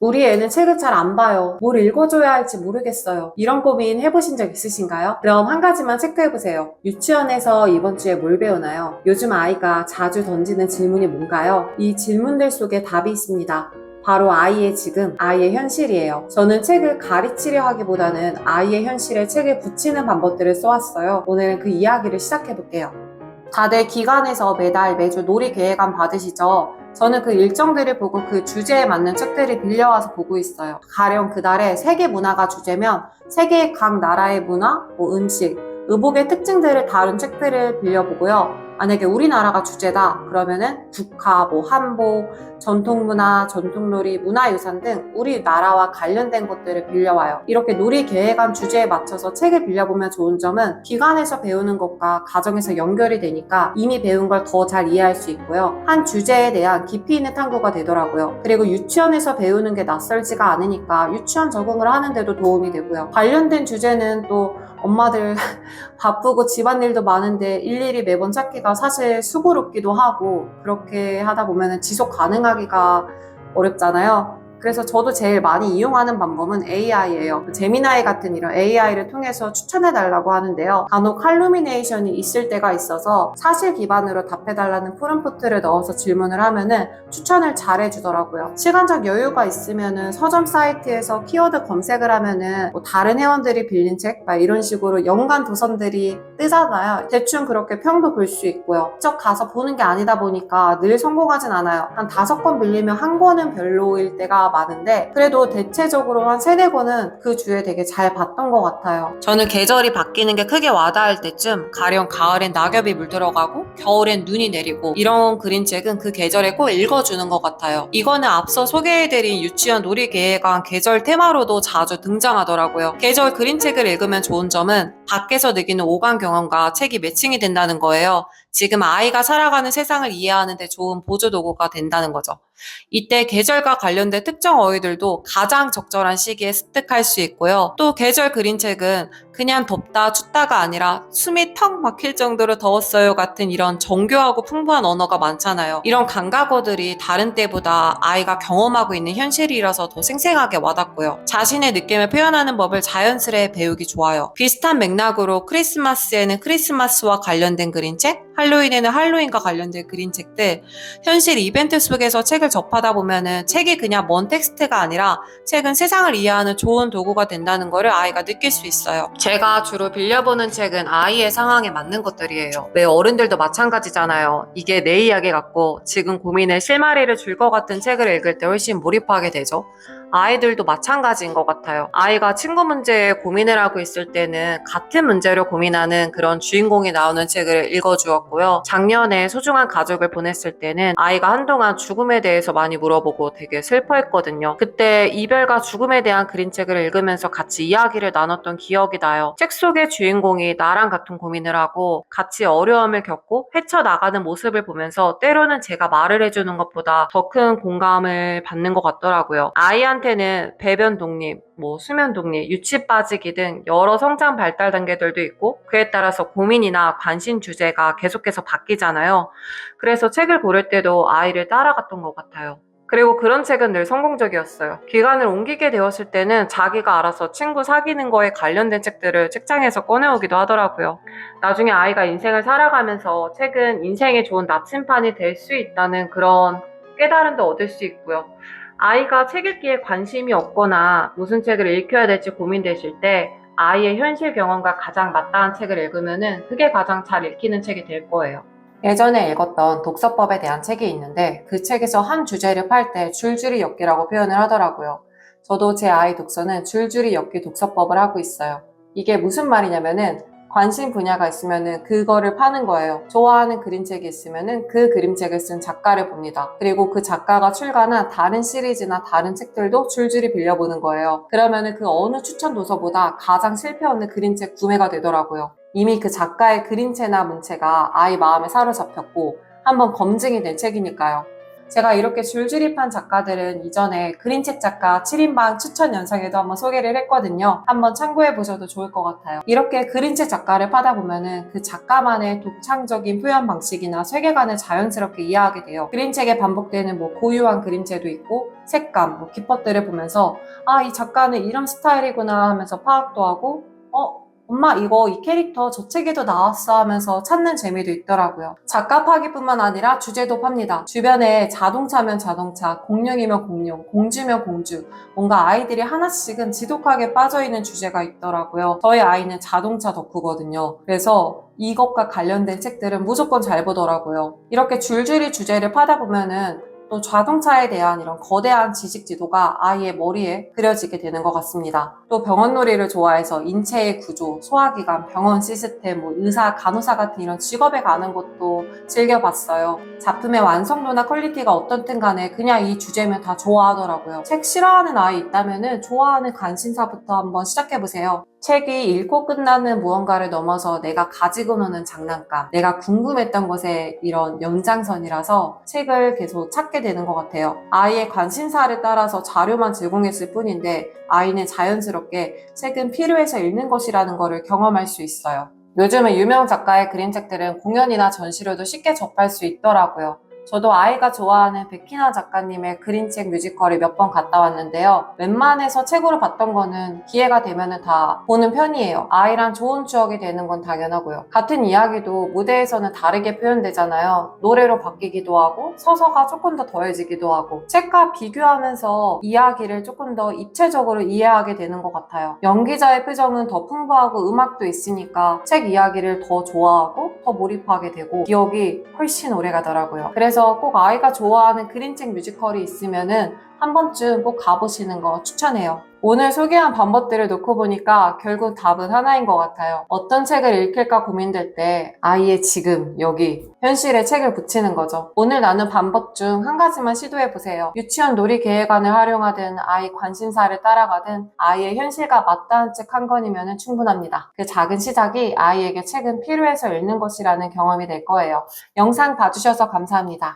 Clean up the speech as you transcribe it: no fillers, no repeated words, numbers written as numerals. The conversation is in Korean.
우리 애는 책을 잘 안 봐요. 뭘 읽어줘야 할지 모르겠어요. 이런 고민 해보신 적 있으신가요? 그럼 한 가지만 체크해보세요. 유치원에서 이번 주에 뭘 배우나요? 요즘 아이가 자주 던지는 질문이 뭔가요? 이 질문들 속에 답이 있습니다. 바로 아이의 지금, 아이의 현실이에요. 저는 책을 가르치려 하기보다는 아이의 현실에 책을 붙이는 방법들을 써왔어요. 오늘은 그 이야기를 시작해볼게요. 다들 기관에서 매달 매주 놀이 계획안 받으시죠? 저는 그 일정들을 보고 그 주제에 맞는 책들을 빌려와서 보고 있어요. 가령 그달에 세계 문화가 주제면 세계 각 나라의 문화, 음식, 의복의 특징들을 다룬 책들을 빌려보고요. 만약에 우리나라가 주제다 그러면은 국화, 한복, 전통문화, 전통놀이, 문화유산 등 우리나라와 관련된 것들을 빌려와요. 이렇게 놀이 계획안 주제에 맞춰서 책을 빌려보면 좋은 점은 기관에서 배우는 것과 가정에서 연결이 되니까 이미 배운 걸 더 잘 이해할 수 있고요. 한 주제에 대한 깊이 있는 탐구가 되더라고요. 그리고 유치원에서 배우는 게 낯설지가 않으니까 유치원 적응을 하는데도 도움이 되고요. 관련된 주제는 또 엄마들 바쁘고 집안일도 많은데 일일이 매번 찾기가 사실 수고롭기도 하고 그렇게 하다 보면 지속 가능하기가 어렵잖아요. 그래서 저도 제일 많이 이용하는 방법은 AI예요. 제미나이 같은 이런 AI를 통해서 추천해달라고 하는데요. 간혹 할루미네이션이 있을 때가 있어서 사실 기반으로 답해달라는 프롬프트를 넣어서 질문을 하면은 추천을 잘 해주더라고요. 시간적 여유가 있으면은 서점 사이트에서 키워드 검색을 하면은 다른 회원들이 빌린 책 이런 식으로 연간 도선들이 뜨잖아요. 대충 그렇게 평도 볼 수 있고요. 직접 가서 보는 게 아니다 보니까 늘 성공하진 않아요. 한 5권 빌리면 한 권은 별로일 때가 많은데 그래도 대체적으로 한 3-4권은 그 주에 되게 잘 봤던 것 같아요. 저는 계절이 바뀌는 게 크게 와닿을 때쯤 가령 가을엔 낙엽이 물들어가고 겨울엔 눈이 내리고 이런 그림책은 그 계절에 꼭 읽어주는 것 같아요. 이거는 앞서 소개해드린 유치원 놀이계획안 계절 테마로도 자주 등장하더라고요. 계절 그림책을 읽으면 좋은 점은 밖에서 느끼는 오감 경험과 책이 매칭이 된다는 거예요. 지금 아이가 살아가는 세상을 이해하는 데 좋은 보조도구가 된다는 거죠. 이때 계절과 관련된 특정 어휘들도 가장 적절한 시기에 습득할 수 있고요. 또 계절 그림책은 그냥 덥다 춥다가 아니라 숨이 턱 막힐 정도로 더웠어요 같은 이런 정교하고 풍부한 언어가 많잖아요. 이런 감각어들이 다른 때보다 아이가 경험하고 있는 현실이라서 더 생생하게 와닿고요. 자신의 느낌을 표현하는 법을 자연스레 배우기 좋아요. 비슷한 맥락으로 크리스마스에는 크리스마스와 관련된 그림책, 할로윈에는 할로윈과 관련된 그림책들, 현실 이벤트 속에서 책을 접하다 보면은 책이 그냥 먼 텍스트가 아니라 책은 세상을 이해하는 좋은 도구가 된다는 것을 아이가 느낄 수 있어요. 제가 주로 빌려보는 책은 아이의 상황에 맞는 것들이에요. 왜 어른들도 마찬가지잖아요. 이게 내 이야기 같고 지금 고민에 실마리를 줄 것 같은 책을 읽을 때 훨씬 몰입하게 되죠. 아이들도 마찬가지인 것 같아요. 아이가 친구 문제에 고민을 하고 있을 때는 같은 문제로 고민하는 그런 주인공이 나오는 책을 읽어주었고요. 작년에 소중한 가족을 보냈을 때는 아이가 한동안 죽음에 대해서 많이 물어보고 되게 슬퍼했거든요. 그때 이별과 죽음에 대한 그림책을 읽으면서 같이 이야기를 나눴던 기억이 나요. 책 속의 주인공이 나랑 같은 고민을 하고 같이 어려움을 겪고 헤쳐나가는 모습을 보면서 때로는 제가 말을 해주는 것보다 더 큰 공감을 받는 것 같더라고요. 아이한테는 배변 독립, 수면 독립, 유치 빠지기 등 여러 성장 발달 단계들도 있고 그에 따라서 고민이나 관심 주제가 계속해서 바뀌잖아요. 그래서 책을 고를 때도 아이를 따라갔던 것 같아요. 그리고 그런 책은 늘 성공적이었어요. 기관을 옮기게 되었을 때는 자기가 알아서 친구 사귀는 거에 관련된 책들을 책장에서 꺼내오기도 하더라고요. 나중에 아이가 인생을 살아가면서 책은 인생에 좋은 나침판이 될 수 있다는 그런 깨달음도 얻을 수 있고요. 아이가 책 읽기에 관심이 없거나 무슨 책을 읽혀야 될지 고민되실 때 아이의 현실 경험과 가장 맞닿은 책을 읽으면 그게 가장 잘 읽히는 책이 될 거예요. 예전에 읽었던 독서법에 대한 책이 있는데 그 책에서 한 주제를 팔 때 줄줄이 엮기라고 표현을 하더라고요. 저도 제 아이 독서는 줄줄이 엮기 독서법을 하고 있어요. 이게 무슨 말이냐면은 관심 분야가 있으면은 그거를 파는 거예요. 좋아하는 그림책이 있으면은 그 그림책을 쓴 작가를 봅니다. 그리고 그 작가가 출간한 다른 시리즈나 다른 책들도 줄줄이 빌려보는 거예요. 그러면은 그 어느 추천 도서보다 가장 실패 없는 그림책 구매가 되더라고요. 이미 그 작가의 그림체나 문체가 아이 마음에 사로잡혔고 한번 검증이 된 책이니까요. 제가 이렇게 줄줄이판 작가들은 이전에 그림책 작가 7인방 추천 영상에도 한번 소개를 했거든요. 한번 참고해 보셔도 좋을 것 같아요. 이렇게 그림책 작가를 파다 보면은 그 작가만의 독창적인 표현 방식이나 세계관을 자연스럽게 이해하게 돼요. 그림책에 반복되는 뭐 고유한 그림체도 있고 색감, 뭐 기법들을 보면서 아, 이 작가는 이런 스타일이구나 하면서 파악도 하고 엄마 이거 이 캐릭터 저 책에도 나왔어 하면서 찾는 재미도 있더라고요. 작가 파기뿐만 아니라 주제도 팝니다. 주변에 자동차면 자동차, 공룡이면 공룡, 공주면 공주 뭔가 아이들이 하나씩은 지독하게 빠져있는 주제가 있더라고요. 저희 아이는 자동차 덕후거든요. 그래서 이것과 관련된 책들은 무조건 잘 보더라고요. 이렇게 줄줄이 주제를 파다 보면은 또 자동차에 대한 이런 거대한 지식 지도가 아이의 머리에 그려지게 되는 것 같습니다. 또 병원놀이를 좋아해서 인체의 구조, 소화기관, 병원 시스템, 뭐 의사, 간호사 같은 이런 직업에 가는 것도 즐겨봤어요. 작품의 완성도나 퀄리티가 어떻든 간에 그냥 이 주제면 다 좋아하더라고요. 책 싫어하는 아이 있다면은 좋아하는 관심사부터 한번 시작해보세요. 책이 읽고 끝나는 무언가를 넘어서 내가 가지고 노는 장난감, 내가 궁금했던 것의 이런 연장선이라서 책을 계속 찾게 되는 것 같아요. 아이의 관심사를 따라서 자료만 제공했을 뿐인데 아이는 자연스럽게 책은 필요해서 읽는 것이라는 것을 경험할 수 있어요. 요즘은 유명 작가의 그림책들은 공연이나 전시로도 쉽게 접할 수 있더라고요. 저도 아이가 좋아하는 백희나 작가님의 그림책 뮤지컬을 몇 번 갔다 왔는데요. 웬만해서 책으로 봤던 거는 기회가 되면은 다 보는 편이에요. 아이랑 좋은 추억이 되는 건 당연하고요. 같은 이야기도 무대에서는 다르게 표현되잖아요. 노래로 바뀌기도 하고 서사가 조금 더 더해지기도 하고 책과 비교하면서 이야기를 조금 더 입체적으로 이해하게 되는 것 같아요. 연기자의 표정은 더 풍부하고 음악도 있으니까 책 이야기를 더 좋아하고 더 몰입하게 되고 기억이 훨씬 오래 가더라고요. 그래서 꼭 아이가 좋아하는 그림책 뮤지컬이 있으면은 한 번쯤 꼭 가보시는 거 추천해요. 오늘 소개한 방법들을 놓고 보니까 결국 답은 하나인 것 같아요. 어떤 책을 읽힐까 고민될 때 아이의 지금, 여기, 현실에 책을 붙이는 거죠. 오늘 나눈 방법 중 한 가지만 시도해보세요. 유치원 놀이 계획안을 활용하든 아이 관심사를 따라가든 아이의 현실과 맞닿은 책 한 권이면 충분합니다. 그 작은 시작이 아이에게 책은 필요해서 읽는 것이라는 경험이 될 거예요. 영상 봐주셔서 감사합니다.